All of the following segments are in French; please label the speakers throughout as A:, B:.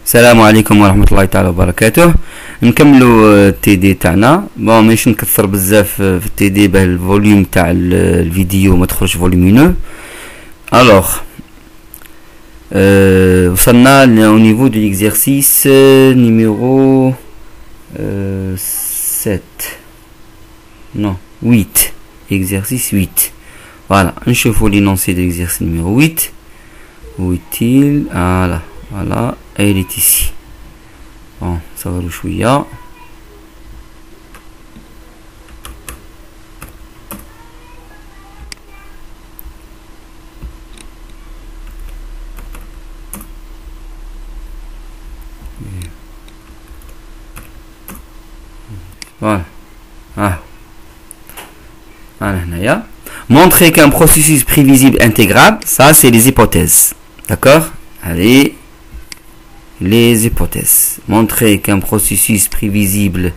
A: السلام عليكم ورحمة الله تعالى وبركاته. نكملوا التي دي تاعنا. بون ماشي نكثر بزاف في التي دي باه الفوليوم تاع الفيديو ما تخرجش فوليومينو. الوغ وصلنا au niveau de l'exercice numéro 7 non 8, exercice 8. Voilà, نشوفوا l'énoncé de l'exercice numéro 8. Où est-il? Voilà, elle est ici. Bon, ça va le chouïa. Voilà. Voilà. Montrer qu'un processus prévisible intégrable, ça c'est les hypothèses. D'accord? Allez. Les hypothèses. Montrer qu'un processus prévisible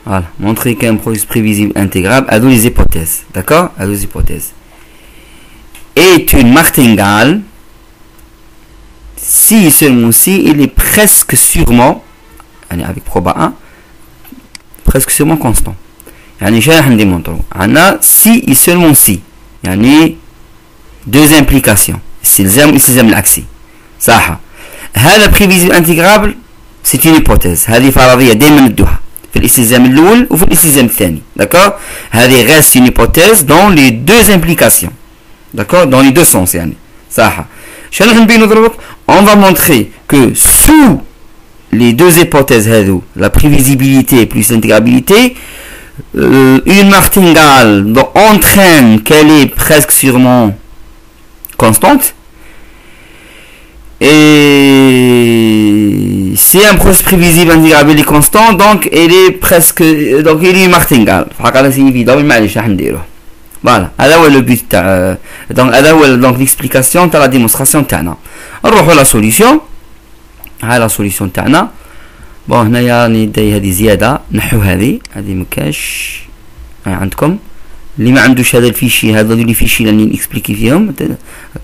A: voilà. Montrer qu'un processus prévisible intégrable a deux hypothèses. D'accord? A deux hypothèses. Est une martingale si seulement si il est presque sûrement, avec proba 1, presque sûrement constant. يعني شنو راح نديمونطرو؟ عندنا si et seulement si. يعني deux implications. استلزام والاستلزام العكسي. صح. هذا prévisible intégrable c'est une hypothèse. هذه فرضية دائما ندوها في الاستلزام الأول وفي الاستلزام الثاني. D'accord? هذه reste une hypothèse dans les deux implications. D'accord? Dans les deux sens يعني. صح. شنو راح نبينو دروك؟ On va montrer que sous les deux hypothèses, la prévisibilité plus l'intégrabilité, une martingale entraîne qu'elle est presque sûrement constante. Et si un processus prévisible intégrable est constant, donc elle est presque, donc il est une martingale. Voilà, c'est le but. Donc l'explication de la démonstration تاعنا. نروحوا la solution. ها لا سوليسيون تاعنا. بون هنايا ندي هذه زياده، نحو هذه مكاش عندكم. اللي ما عندوش هذا الفيشي، هذا لي فيشي اللي نكسبليكي فيهم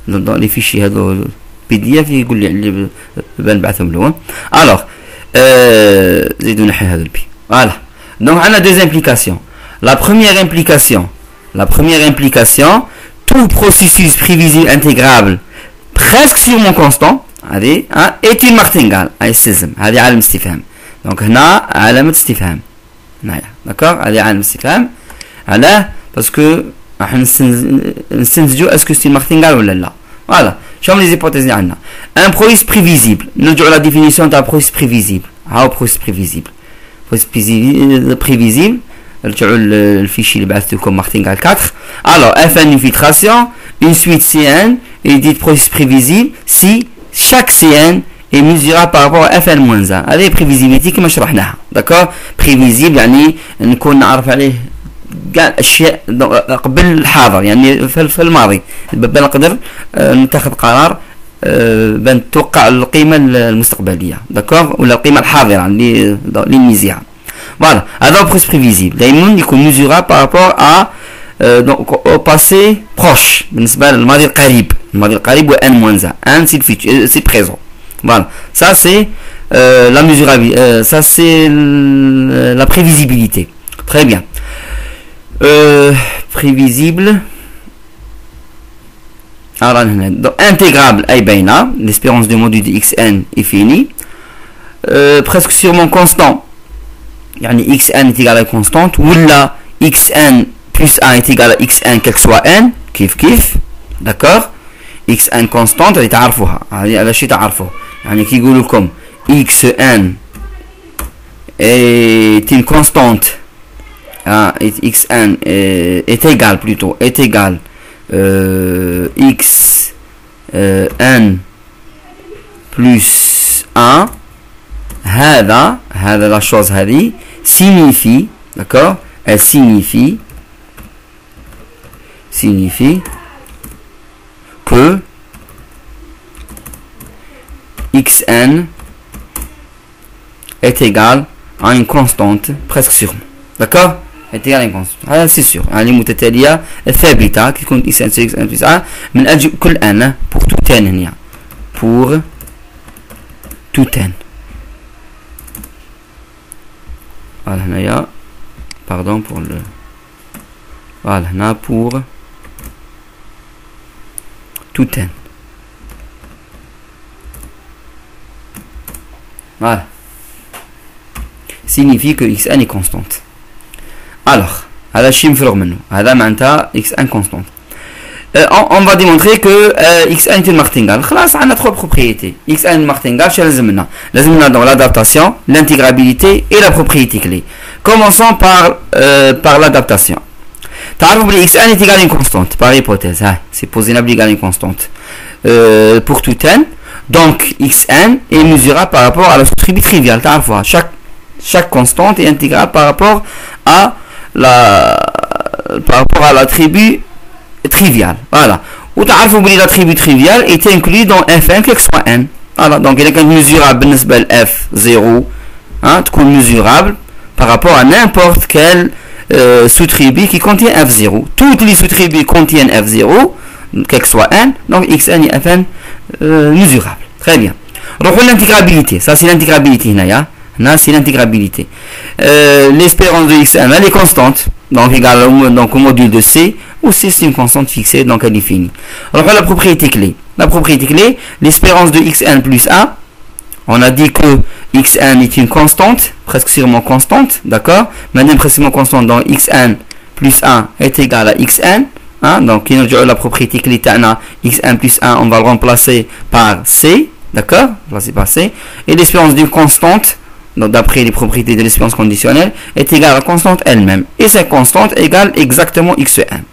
A: لي فيشي هذو بي دي اف يقول لي بنبعثهم له. الوغ زيدوا نحي هذا البي. فوالا دونك عندنا deux implications. La première implication, tout processus prévisible intégrable presque sûrement constant هذه est une martingale. هاي السيزم، هذه علامة استفهام. دونك هنا علامة استفهام. هنايا داكوغ، هذه علامة استفهام. علاه؟ باسكو راح نستنتجوا اسكو سي مارتينغال ولا لا. فوالا شنو لي زيبوتيز اللي عندنا؟ ان بروسيس بريفيزيبل. نرجعوا لا ديفينيسيون تاع بروسيس بريفيزيبل. هاو بروسيس بريفيزيبل. بروسيس بريفيزيبل رجعوا الفيشي اللي بعثت لكم مارتينغال 4. الوغ اف ان انفلتراسيون une suite CN est dite processus prévisible si chaque CN est mesurable par rapport à Fn-1. هذه prévisibilité كما شرحناها. داكور؟ prévisible يعني نكون نعرف عليه كاع الاشياء قبل الحاضر، يعني في الماضي باه نقدر نتخذ قرار باه نتوقع القيمه المستقبليه. داكور؟ ولا القيمه الحاضره اللي نميزيها. فوالا هذا processus prévisible دائما يكون mesurable par rapport à donc au passé proche بالنسبه للماضي القريب. الماضي القريب و n-1. n c'est le futur, c'est présent. Voilà, ça c'est la mesurabilité, ça c'est la prévisibilité. Très bien. Prévisible. Alors donc intégrable ay bayna, l'espérance de module de xn est finie. Presque sûrement constant. يعني xn est égal à constante ou là xn plus 1 est égal à xn quel que soit n كيف d'accord. xn constante اللي تعرفوها، هذه هذا الشيء تعرفوه. يعني كي يقولوا لكم xn est une constante xn est égal plutôt est égal xn plus 1. هذا la chose هذه signifie, d'accord, elle signifie que xn est égal à une constante presque sûrement. d'accord, est égal à une constante. C'est sûr. يعني متتالية ثابتة qui compte x1 sur x1 plus a من أجل كل n pour tout n هنا pour tout n. voilà هنايا pardon pour le voilà هنا pour tout n. voilà signifie que xn est constante. alors هذا شيء مفروغ منه هذا معناتها xn constante. on va démontrer que xn est une martingale. خلاص عندنا trois propriétés. xn martingale شو لازمنا dans l'adaptation, l'intégrabilité et la propriété clé. commençons par l'adaptation. تعرفوا بلي xn est égal à une constante par hypothèse. c'est posable égal à une constante pour tout n. donc xn est mesurable par rapport à la sous-attribut trivial. تعرفوا chaque constante est intégrable par rapport à l'attribut trivial. voilà. Ou تعرفوا بلي l'attribut trivial est inclus dans fn quel que soit n. voilà. donc il est mesurable بالنسبة ل f0 تكون mesurable par rapport à n'importe quel sous-attribut qui contient f0. toutes les sous-attributs contiennent f0 quel que soit n. donc xn et fn mesurable. très bien. نروحوا l'intégrabilité. ça c'est l'intégrabilité هنايا. Là, c'est l'intégrabilité. L'espérance de xn, elle est constante, donc égale au module de c, ou c c'est une constante fixée, donc elle est finie. Alors la propriété clé. La propriété clé, l'espérance de xn plus a, on a dit que xn est une constante, presque sûrement constante, d'accord. Maintenant, presque sûrement constante, donc xn plus 1 est égal à xn. Donc la propriété clé xn plus 1, on va le remplacer par c, d'accord, remplacer par c. Et l'espérance d'une constante, donc d'après les propriétés de l'espérance conditionnelle, est égale à la constante elle-même. Et cette constante égale exactement xn.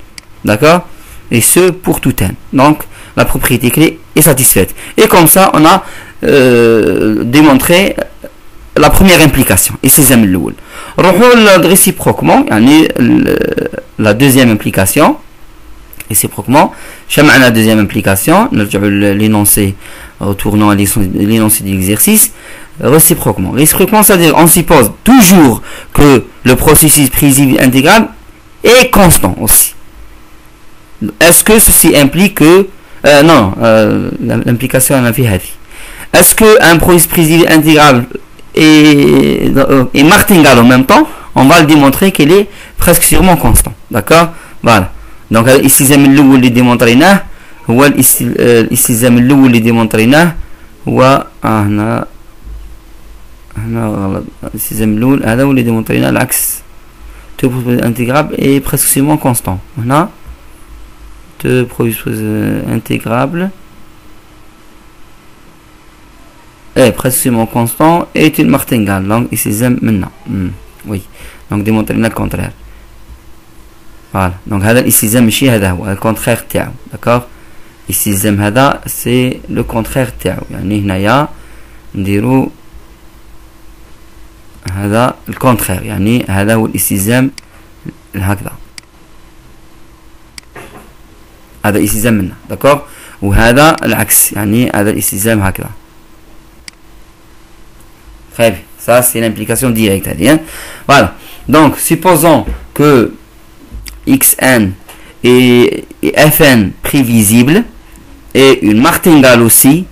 A: D'accord. Et ce pour tout n. Donc la propriété clé est satisfaite. Et comme ça, on a démontré la première implication. Et c'est Zamloul. Réciproquement, la deuxième implication. Réciproquement, chaque la deuxième implication, l'énoncé, retournant à l'énoncé de l'exercice. Réciproquement, c'est-à-dire on suppose toujours que le processus prévisible intégral est constant aussi. Est-ce que ceci implique que non, l'implication on a fait. Est-ce que un processus prévisible intégral est martingale en même temps? On va le démontrer qu'il est presque sûrement constant. D'accord. voilà. donc الاستلزام الأول اللي démontrيناه هو الاستلزام الأول اللي démontrيناه هو هنا غلط. الاستلزام الأول هذا هو اللي démontrيناه العكس. تو بروسيس انتيغرابل est presque sûrement constant. هنا تو بروسيس انتيغرابل est presque sûrement constant est une martingale. donc الاستلزام منا oui. donc démontrينا le contraire. voilà. donc هذا الاستلزام ماشي هذا هو الكونترير تاعو. d'accord. الاستلزام هذا سي لو كونترير تاعو. يعني هنايا نديرو هذا الكونترير. يعني هذا هو الاستلزام هكذا. هذا الاستلزام منا. d'accord. وهذا العكس. يعني هذا الاستلزام هكذا. très bien. ça c'est l'implication directe. voilà. donc supposons que xn et fn prévisible et une martingale aussi.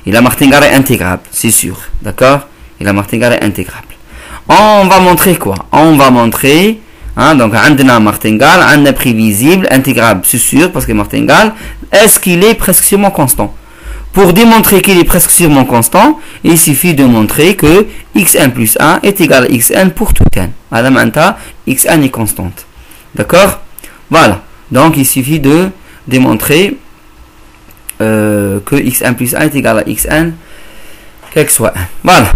A: Et la martingale est intégrable, c'est sûr. d'accord. Et la martingale est intégrable. On va montrer quoi? On va montrer donc عندنا martingale, عندنا prévisible, intégrable, c'est sûr parce que martingale, est-ce qu'il est presque sûrement constant? Pour démontrer qu'il est presque sûrement constant, il suffit de montrer que xn plus 1 est égal à xn pour tout n. هذا معناتها xn est constante. d'accord. voilà. donc il suffit de démontrer que xn plus 1 est égal à xn quel que soit 1. voilà.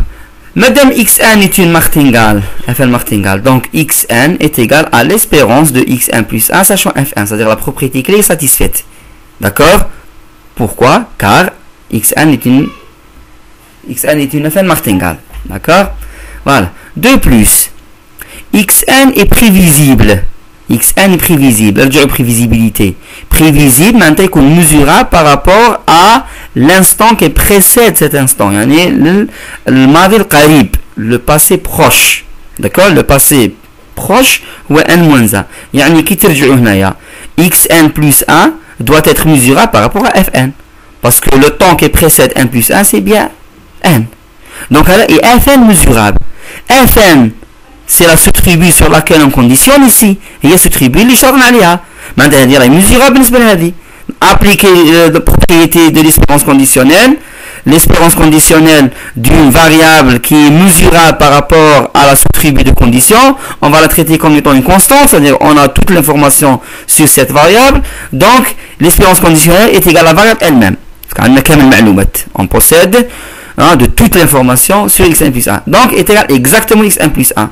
A: Madame xn est une martingale, fn martingale, donc xn est égal à l'espérance de xn plus 1 sachant fn, c'est-à-dire la propriété clé est satisfaite. d'accord. pourquoi? car xn est une fn martingale. d'accord. voilà. de plus, xn est prévisible. xn est prévisible. elle prévisibilité. prévisible maintenant qu'on mesurable par rapport à l'instant qui précède cet instant. يعني الماضي القريب, le passé proche. d'accord, le passé proche ou n-1. يعني كي ترجعوا هنايا xn plus 1 doit être mesurable par rapport à fn, parce que le temps qui précède n plus 1 c'est bien n. Donc là, et fn mesurable. fn c'est la sous-tribu sur laquelle on conditionne ici. هي sous-tribu اللي شرطنا عليها. معناتها هذه راهي mesurable بالنسبة لهذه. Appliquer la propriété de l'espérance conditionnelle. L'espérance conditionnelle d'une variable qui est mesurable par rapport à la sous-tribu de condition, on va la traiter comme étant une constante, c'est-à-dire on a toute l'information sur cette variable, donc l'espérance conditionnelle est égale à la variable elle-même. On possède de toute l'information sur xn plus 1. Donc est égal exactement xn plus 1.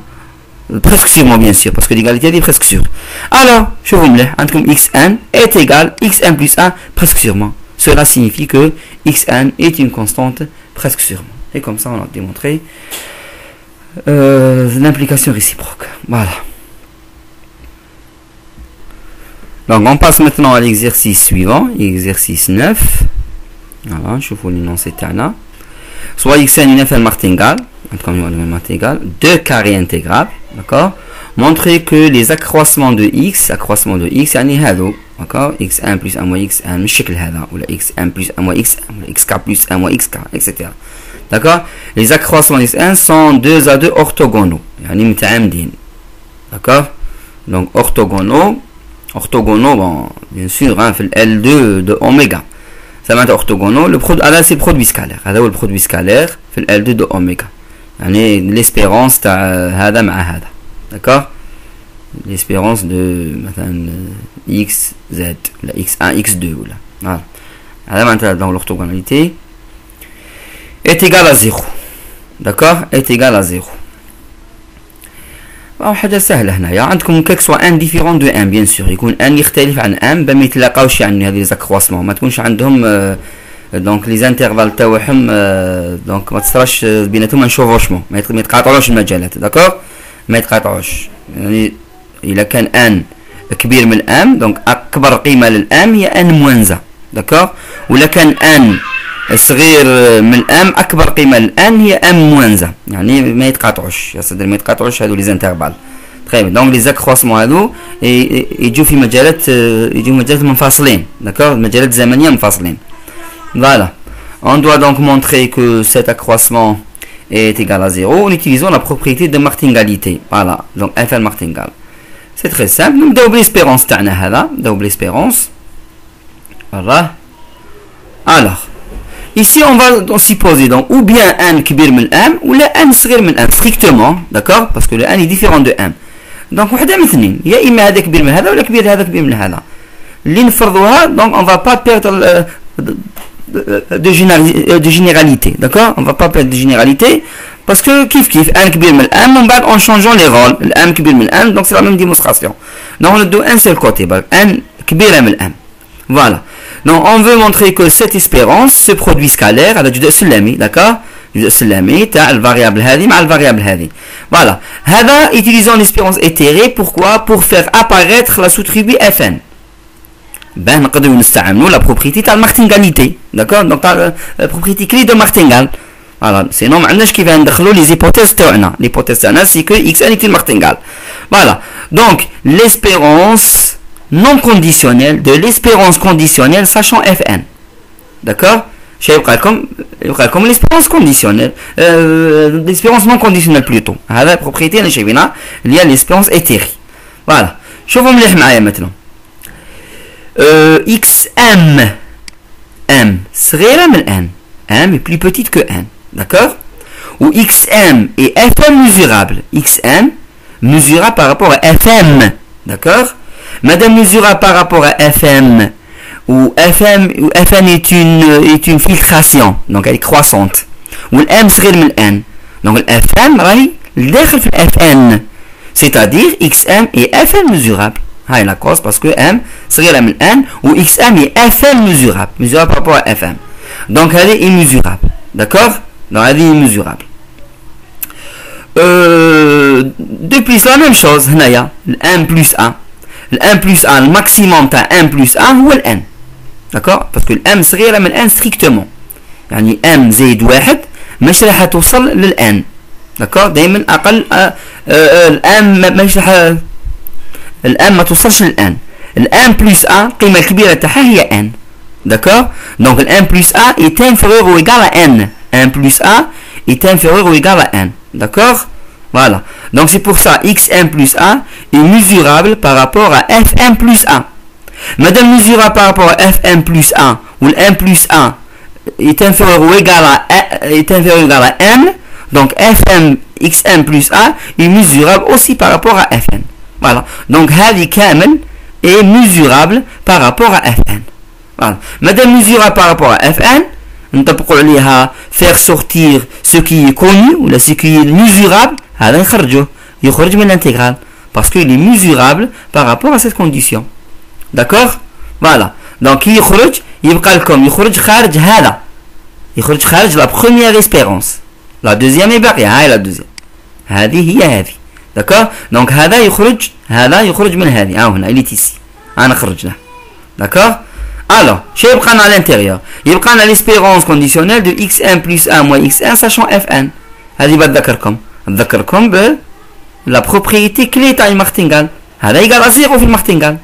A: Presque sûrement bien sûr, parce que l'égalité est presque sûre. Alors, je vous mets, xn est égal xn plus 1 presque sûrement. Cela signifie que xn est une constante presque sûrement. Et comme ça, on a démontré l'implication réciproque. Voilà. Donc, on passe maintenant à l'exercice suivant, exercice 9. Voilà, je vous l'énonce là. Soit xn une fn martingale, deux carrés intégrables, d'accord. Montrer que les accroissements de x, يعني هذو, d'accord, xn plus 1 moins xn بالشكل هذا, ou xn plus 1 moins xn, ou xk plus 1 moins xk, etc. D'accord. Les accroissements de xn sont 2 à 2 orthogonaux, يعني متعامدين, d'accord. Donc orthogonaux, bon, bien sûr, hein, fait L2 de oméga. Ça va être orthogonaux. Le produit, là c'est le produit scalaire. هذا هو البرودوي scalaire في L2 de oméga. يعني l'espérance تاع هذا مع هذا. D'accord. L'espérance de x, z, la x1, x2. Voilà. Alors maintenant, dans l'orthogonalité, est égal à 0. D'accord. Est égal à 0. حاجة سهلة هنايا. عندكم كيك سوا ان ديفيرون دو ان بيان سور. يكون ان يختلف عن ان بما يتلاقاوش يعني هذه زاكرواسمون. ما تكونش عندهم دونك لي زانترفال تاعهم دونك ما تصراش بيناتهم ان شوفوشمون. ما يتقاطعوش المجالات. داكور. ما يتقاطعوش. يعني إذا كان ان كبير من الام دونك أكبر قيمة للام هي ان موانزة. داكور. ولا كان ان صغير من الام أكبر قيمة للان هي ام موانزة. يعني ما يتقاطعوش. يصدر ما يتقاطعوش هذو لي زانترفال. طيب دونك لي زاكرواسمون هذو يجوا في مجالات منفصلين. داكور. مجالات زمنية منفصلين. Voilà. On doit donc montrer que cet accroissement est égal à 0 en utilisant la propriété de martingalité. Voilà. Donc fn martingale. C'est très simple. Nous double l'espérance تاعنا هذا. Double l'espérance. Voilà. Alors. Ici on va supposer donc ou bien n كبير من m ou la n صغير من m strictement. D'accord. Parce que le n est différent de m. Donc واحدة من اثنين. يا إما هذا كبير من هذا ولا كبير هذا كبير من هذا. اللي نفرضوها donc on va pas perdre de généralité, d'accord. On va pas perdre de généralité parce que kif n كبير من m en changeant les rôles m كبير من m donc c'est la même démonstration. Donc on a un seul côté n كبيرة من m. Voilà. Donc on veut montrer que cette espérance se produit scalaire على جزء سلمي, d'accord. جزء سلمي تاع الفاريابل هذه مع الفاريابل هذه. Voilà. هذا utilisant l'espérance éthérée. Pourquoi? Pour faire apparaître la sous-tribu fn. Ben نقدروا نستعملوا la propriété تاع المارتنغاليتي. d'accord. donc تاع la propriété clé de martingale. voilà. sinon ما عندناش كيف ندخلوا les hypothèses تاعنا. l'hypothèse تاعنا c'est que xn est une martingale. voilà. donc l'espérance non conditionnelle de l'espérance conditionnelle sachant fn. d'accord. يبقى لكم l'espérance conditionnelle l'espérance non conditionnelle plutôt. هذا propriété اللي شايفينها اللي هي l'espérance éthérée. voilà. شوفوا مليح معايا مثلا. xm m صغيرة من n. m est plus petite que n. d'accord. Ou xm et fm mesurable. xm mesurable par rapport à fm. d'accord. Madame mesurable par rapport à fm ou fn est une filtration donc elle est croissante. ou m صغير من n donc fm راهي داخل في fn c'est-à-dire xm et fn mesurable. هاي la cause parce que m صغيرة من n ou xm est fn mesurable par rapport à fm. donc elle est immesurable. d'accord. donc elle est immesurable. De plus la même chose هنايا m plus 1. m plus 1 le maximum تاع m plus 1 هو ال n. d'accord. parce que m صغيرة من n strictement. يعني m زائد واحد مش راح توصل لل n. d'accord دائما اقل الان ماشي الان ما توصلش للان الان بلس ا القيمه الكبيره تاعها هي ان d'accord donc الان بلس ا est inférieur ou égal à n 1 plus a est inférieur ou égal à n d'accord voilà donc c'est pour ça xn plus a est mesurable par rapport à fn plus a madame mesurable par rapport à fn plus a ou le 1 plus a est inférieur ou égal à n donc fn xn plus a est mesurable aussi par rapport à fn voilà donc هذه كامل est mesurable par rapport à fn voilà madame mesurable par rapport à fn نطبقوا عليها faire sortir ce qui est connu ou ce qui est mesurable هذا يخرج من l'intégrale parce qu'il est mesurable par rapport à cette condition d'accord voilà donc يبقى لكم يخرج خارج هذا يخرج خارج la première espérance la deuxième est باقية هاي la deuxième هذه هي هذه d'accord donc هذا يخرج من هذه هنا il est ici أنا خرجنا d'accord alors شو يبقى لنا à l'intérieur يبقى لنا l'espérance conditionnelle de xn plus 1 moins xn sachant fn هذه بتذكركم la propriété clé تاع المارتنغال هذا égal à 0 في المارتنغال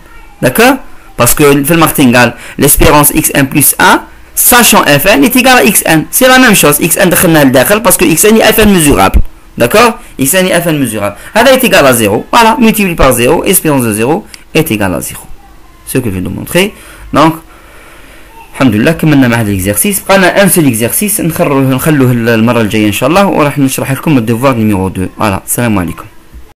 A: d'accord parce que في المارتنغال l'espérance xn plus 1 sachant fn est égal à xn c'est la même chose xn دخلنا لداخل parce que xn est fn mesurable d'accord xn est fn mesurable هذا est égal à 0 voilà multiplié par 0 espérance de 0 est égal à 0 ce que je viens de montrer donc الحمد لله كملنا مع هذا الاكزرسيس بقى ان سول اكزرسيس نخلوه المره الجايه ان شاء الله وراح نشرح لكم الديفوار نيميرو 2 فوالا السلام عليكم